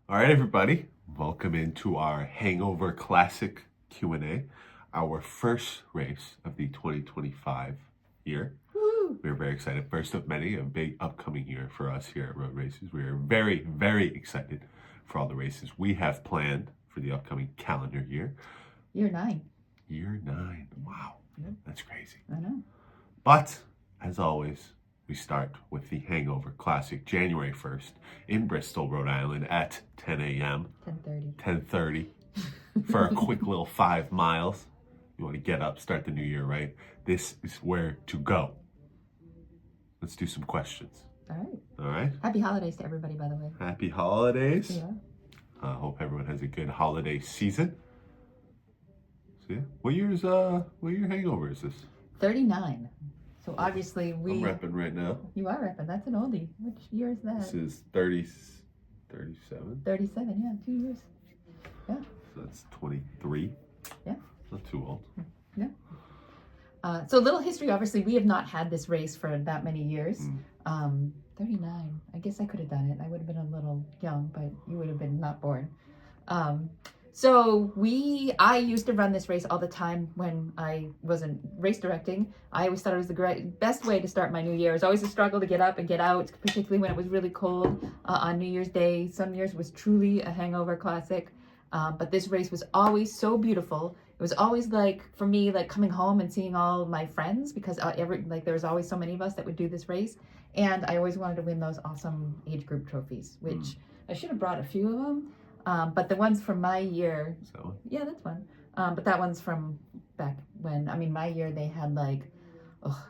All right, everybody, welcome into our Hangover Classic Q&A, our first race of the 2025 year. Woo! We're very excited. First of many, a big upcoming year for us here at Rhode Races. We are very, very excited for all the races we have planned for the upcoming calendar year. Year 9. Year 9. Wow, Yep. that's crazy. I know. But, as always, we start with the Hangover Classic, January 1st, in Bristol, Rhode Island, at 10 a.m. 10:30. 10:30 for a quick little 5 miles. You want to get up, start the new year, right? This is where to go. Let's do some questions. All right. All right? Happy holidays to everybody, by the way. Happy holidays. Yeah. Hope everyone has a good holiday season. So yeah, what year hangover is this? 39. So obviously I'm repping right now. You are repping. That's an oldie. Which year is that? This is 37. 37, yeah, 2 years. Yeah. So that's 23. Yeah. Not too old. Yeah. So a little history, obviously, we have not had this race for that many years. 39. I guess I could have done it. I would have been a little young, but you would have been not born. I used to run this race all the time when I wasn't race directing. I always thought it was the best way to start my new year. It was always a struggle to get up and get out, particularly when it was really cold on New Year's Day. Some years was truly a hangover classic. But this race was always so beautiful. It was always for me, coming home and seeing all my friends, because there was always so many of us that would do this race. And I always wanted to win those awesome age group trophies, which I should have brought a few of them. But the ones from my year, yeah, that's one. But that one's from back when, my year, they had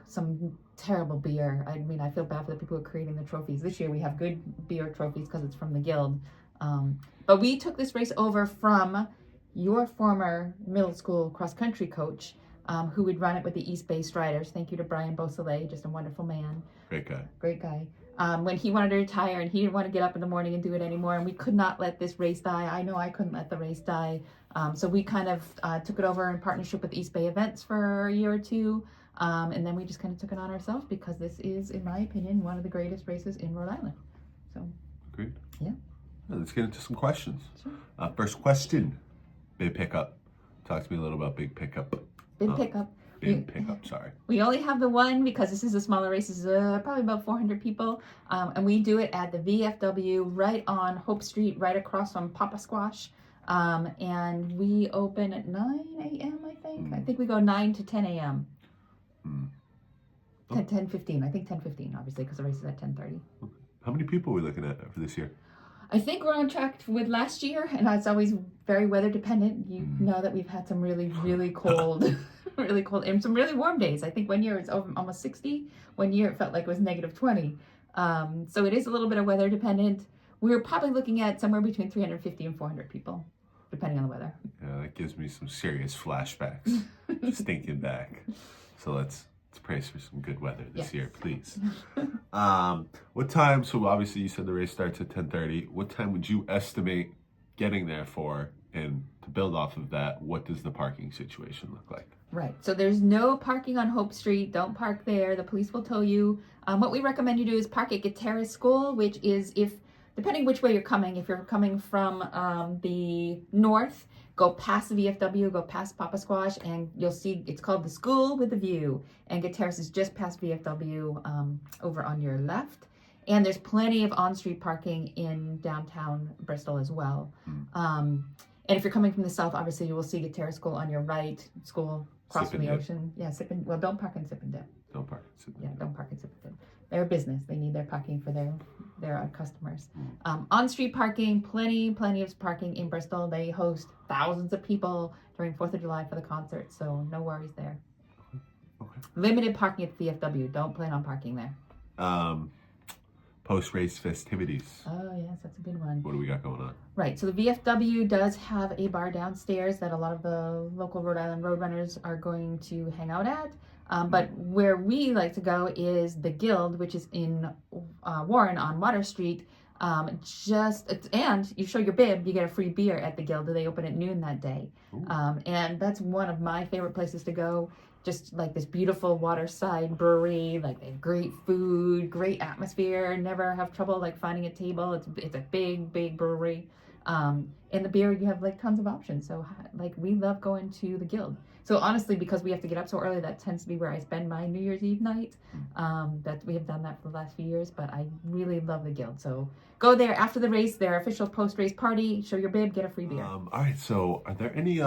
some terrible beer. I feel bad for the people who are creating the trophies. This year we have good beer trophies because it's from the guild. But we took this race over from your former middle school cross-country coach, who would run it with the East Bay Striders. Thank you to Brian Beausoleil, just a wonderful man. Great guy. When he wanted to retire and he didn't want to get up in the morning and do it anymore, and we could not let this race die. I know I couldn't let the race die. So we kind of took it over in partnership with East Bay Events for a year or two. And then we just kind of took it on ourselves because this is, in my opinion, one of the greatest races in Rhode Island. So. Great. Yeah. Let's get into some questions. Sure. First question, big pickup. Talk to me a little about big pickup. Big pickup. Sorry. We only have the one because this is a smaller race. This is probably about 400 people. And we do it at the VFW right on Hope Street, right across from Papa Squash. And we open at 9 a.m., I think. I think we go 9 to 10 a.m. 10:15. I think 10:15, obviously, because the race is at 10:30. Okay. How many people are we looking at for this year? I think we're on track with last year, and it's always very weather dependent. You know that we've had some really, really cold, really cold, and some really warm days. I think one year it's over almost 60. One year it felt like it was -20. So it is a little bit of weather dependent. We're probably looking at somewhere between 350 and 400 people, depending on the weather. Yeah, that gives me some serious flashbacks, just thinking back. So let's pray for some good weather this year, please. What time, so obviously you said the race starts at 10:30. What time would you estimate getting there for? And to build off of that, what does the parking situation look like? Right. So there's no parking on Hope Street. Don't park there. The police will tow you. What we recommend you do is park at Gutierrez School, which is, depending which way you're coming, if you're coming from the north, go past the VFW, go past Papa Squash, and you'll see it's called the School with a View. And Gutierrez is just past VFW over on your left. And there's plenty of on-street parking in downtown Bristol as well. And if you're coming from the south, obviously you will see Gutierrez School on your right, school across from the ocean. Yeah, don't park in Sip and Dip. Don't park in Sip and Dip. Yeah, don't park in Sip and Dip. They're a business. They need their parking for their customers. On-street parking, plenty of parking in Bristol. They host thousands of people during 4th of July for the concert, so no worries there. Okay. Limited parking at the VFW. Don't plan on parking there. Post-race festivities. Oh, yes, that's a good one. What do we got going on? Right, so the VFW does have a bar downstairs that a lot of the local Rhode Island road runners are going to hang out at. But where we like to go is the Guild, which is in Warren on Water Street. And you show your bib, you get a free beer at the Guild. They open at noon that day. And that's one of my favorite places to go. Just like this beautiful waterside brewery, like they have great food, great atmosphere, never have trouble like finding a table. It's a big brewery. In the beer, you have like tons of options. So like we love going to the Guild. So honestly, because we have to get up so early, that tends to be where I spend my New Year's Eve night. That we have done that for the last few years, but I really love the Guild. So go there after the race, their official post-race party, show your bib, get a free beer. All right, so are there any,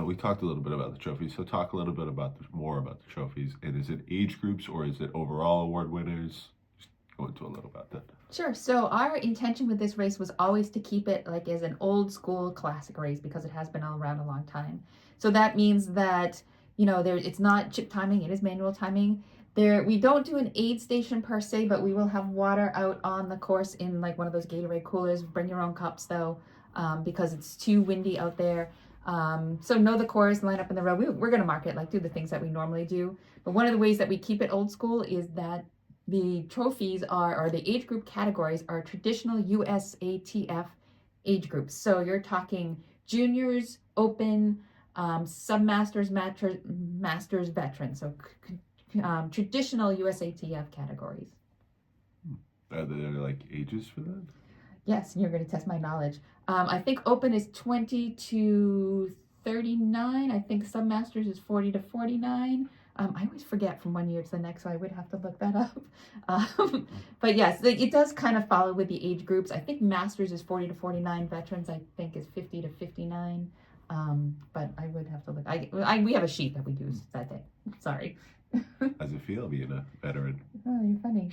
we talked a little bit about the trophies, so talk a little bit about more about the trophies. And is it age groups or is it overall award winners? Just go into a little about that. Sure. So our intention with this race was always to keep it like as an old school classic race because it has been all around a long time. So that means that, you know, it's not chip timing, it is manual timing. We don't do an aid station per se, but we will have water out on the course in like one of those Gatorade coolers. Bring your own cups though, because it's too windy out there. So know the course, line up in the row. We're going to mark it, like do the things that we normally do. But one of the ways that we keep it old school is that the trophies or the age group categories are traditional USATF age groups. So you're talking juniors, open, submasters, masters, veterans. So traditional USATF categories. Are there like ages for that? Yes, and you're going to test my knowledge. I think open is 20 to 39. I think submasters is 40 to 49. I always forget from one year to the next, so I would have to look that up. But yes, it does kind of follow with the age groups. I think masters is 40 to 49. Veterans, I think, is 50 to 59. But I would have to look. We have a sheet that we use that day. Sorry. How's it feel being a veteran? Oh, you're funny.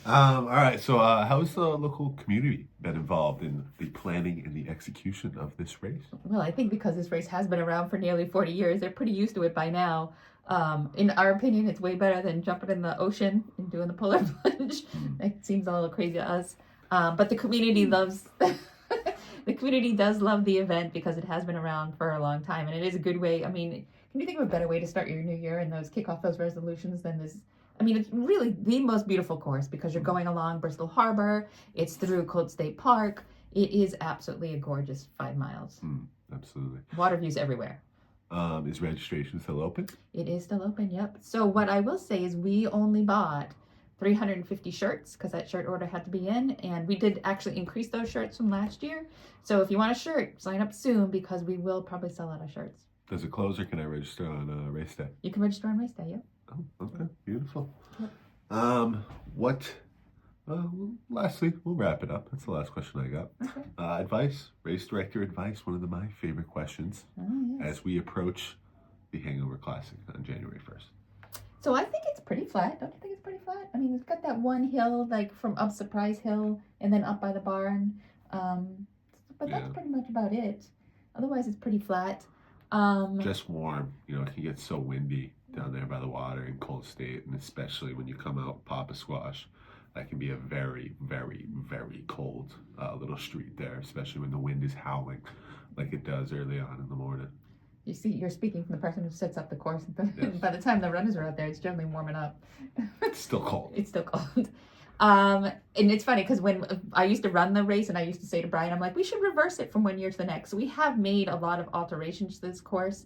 All right, so how has the local community been involved in the planning and the execution of this race? Well, I think because this race has been around for nearly 40 years, they're pretty used to it by now. In our opinion, it's way better than jumping in the ocean and doing the polar plunge. It seems a little crazy to us. But the community loves... The community does love the event because it has been around for a long time. And it is a good way. I mean, can you think of a better way to start your new year and kick off those resolutions than this? I mean, it's really the most beautiful course because you're going along Bristol Harbor. It's through Cold State Park. It is absolutely a gorgeous 5 miles. Absolutely. Water views everywhere. Is registration still open? It is still open, yep. So what I will say is we only bought 350 shirts because that shirt order had to be in. And we did actually increase those shirts from last year. So if you want a shirt, sign up soon because we will probably sell out of shirts. Does it close or can I register on race day? You can register on race day, yep. Oh, okay, beautiful. Yep. Lastly, we'll wrap it up. That's the last question I got. Okay. Advice, race director advice, one of my favorite questions as we approach the Hangover Classic on January 1st. So I think it's pretty flat. Don't you think it's pretty flat? I mean, it's got that one hill, like from up Surprise Hill and then up by the barn. But that's pretty much about it. Otherwise, it's pretty flat. Just warm. You know, it can get so windy down there by the water in Cold State, and especially when you come out Papa Squash, that can be a very, very, very cold little street there, especially when the wind is howling like it does early on in the morning. You see, you're speaking from the person who sets up the course. By the time the runners are out there, it's generally warming up. It's still cold. It's still cold. And it's funny because when I used to run the race and I used to say to Brian, I'm like, we should reverse it from one year to the next. So we have made a lot of alterations to this course,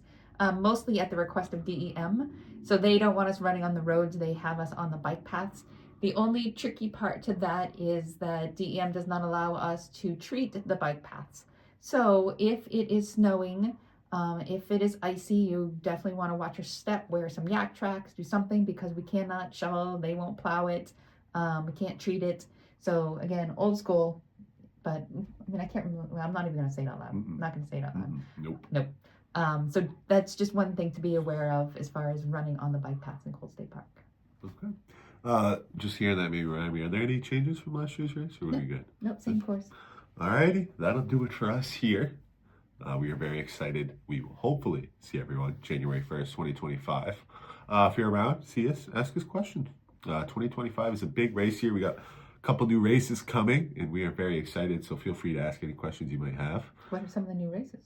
mostly at the request of DEM. So they don't want us running on the roads. They have us on the bike paths. The only tricky part to that is that DEM does not allow us to treat the bike paths. So if it is snowing, if it is icy, you definitely want to watch your step, wear some yak tracks, do something because we cannot shovel, they won't plow it, we can't treat it. So again, old school, but I mean, I can't remember, well, I'm not even going to say it out loud. I'm not going to say it out loud. Nope. So that's just one thing to be aware of as far as running on the bike paths in Cold State Park. Okay. Just hearing that maybe remind me, are there any changes from last year's race or were we good? Nope, same course. Alrighty, that'll do it for us here. We are very excited. We will hopefully see everyone January 1st, 2025. If you're around, see us, ask us questions. 2025 is a big race year. We got a couple new races coming, and we are very excited, so feel free to ask any questions you might have. What are some of the new races?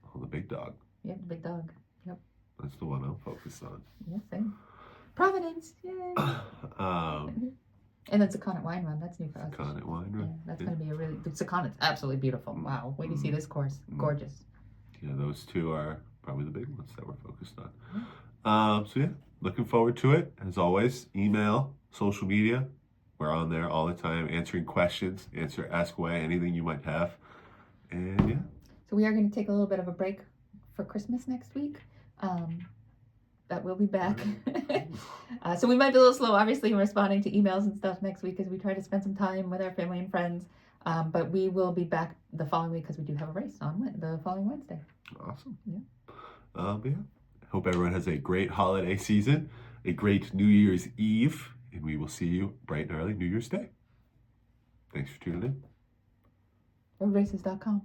Oh, the big dog. Yep, the big dog. Yep. That's the one I'm focused on. Yeah, same. Providence, yay! And then Sakonnet Wine Run, that's new for us. Sakonnet Wine Run. Yeah, that's going to be a really, Sakonnet's absolutely beautiful. Wow, wait till you see this course. Gorgeous. Yeah, those two are probably the big ones that we're focused on. So yeah, looking forward to it. As always, email, social media, We're on there all the time, answering questions, ask away, anything you might have. And yeah. So we are going to take a little bit of a break for Christmas next week. But we'll be back. So we might be a little slow, obviously, in responding to emails and stuff next week as we try to spend some time with our family and friends. But we will be back the following week because we do have a race on the following Wednesday. Awesome. Yeah. Yeah. Hope everyone has a great holiday season, a great New Year's Eve, and we will see you bright and early New Year's Day. Thanks for tuning in. RhodeRaces.com.